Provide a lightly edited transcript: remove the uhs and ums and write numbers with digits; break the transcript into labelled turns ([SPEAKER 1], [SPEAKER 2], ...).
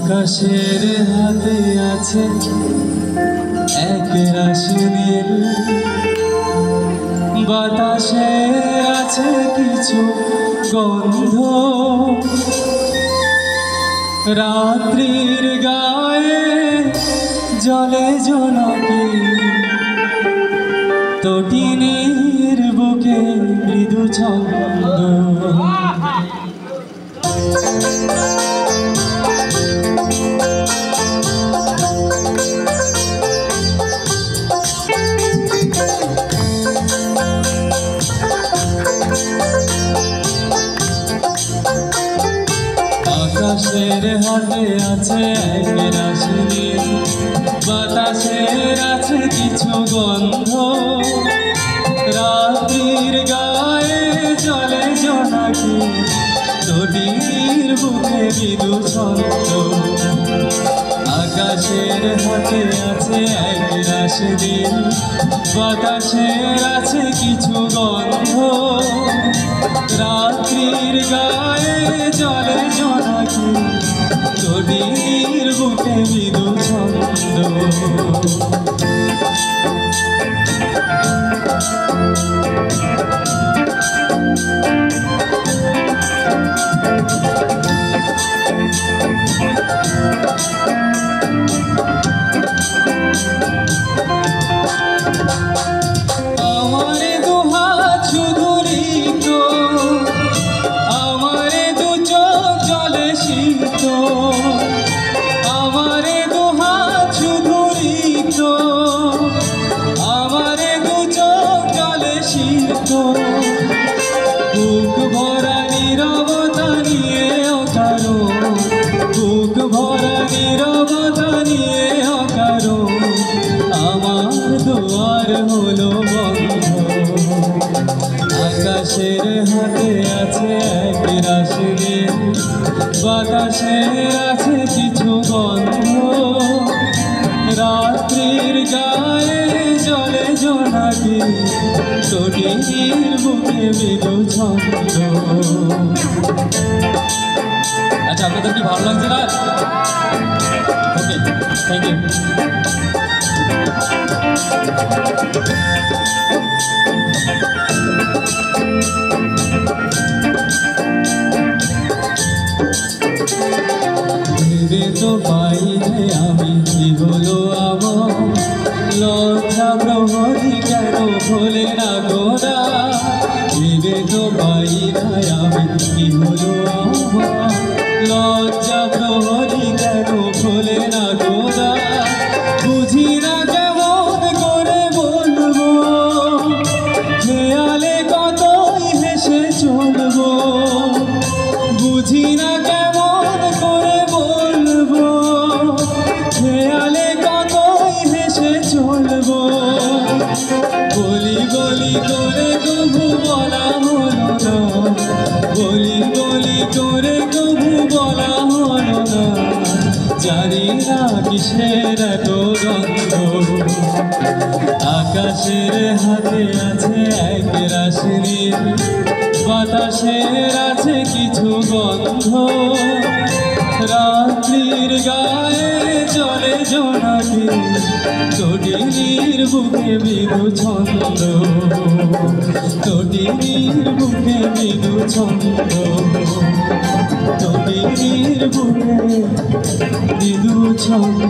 [SPEAKER 1] আকাশের হাতে আছে এক রাশি নীল, বাতাসে আছে কিছু গন্ধ, রাত্রির গায়ে জলে জোনাকি, তটিনীর বুকে মৃদু ছন্দ। আকাশের হাতে আছে এক রাশি নীল, বাতাসের আছে কিছু গন্ধ, রাত্রির গায়ে জলে জোনাকি, তটিনীর বুকে মৃদু ছন্দ। আকাশের হাতে আছে এক রাশি নীল, বাতাসের আছে কিছু গন্ধ, রাত্রির গায়ে জলে জোনাকি, তটিনীর বুকে মৃদু ছন্দ। বুক ভরা নীরবতা নিয়ে অকারো, বুক ভরা নীরবতা নিয়ে অকারো, আমার দুয়ার হলো বন্ধ। আকাশের হাতে আছে এক রাশি নীল, বাতাসের আছে কিছু গন্ধ, রাত্রির গায়ে জলে জোনাকি, তটিনীর বুকে মৃদু ছন্দ। আচ্ছা, আপনাদের কি ভালো লাগছে না? ওকে, থ্যাংক ইউ। ভেবে তো পাইনি আমি কি হলো আমার, লজ্জা প্রহরী কেন ভোলে না গোরা, ভেবে তো পাই নাই আমি কি হলো আমার, লজ্জা প্রহরী কেন ভোলে না গোরা, বুঝি না কেমন করে বলবো, খেয়ালে কতই হেসে চলবো, বুঝি না কেমন করে বলবো, খেয়ালে কতই হেসে চলবো, বলি বলি করে কবু বলা হলো না, বলি বলি করে কবু বলা হলো না, জানি না কিসের এত গন্ধ। আকাশের হাতে আছে এক রাশি নীল, বাতাসের আছে কিছু গন্ধ, রাত্রির গায়ে জলে জোনাকি, তটিনীর বুকে মৃদু ছন্দ, তটিনীর বুকে মৃদু ছন্দ, তটিনীর বুকে মৃদু ছন্দ।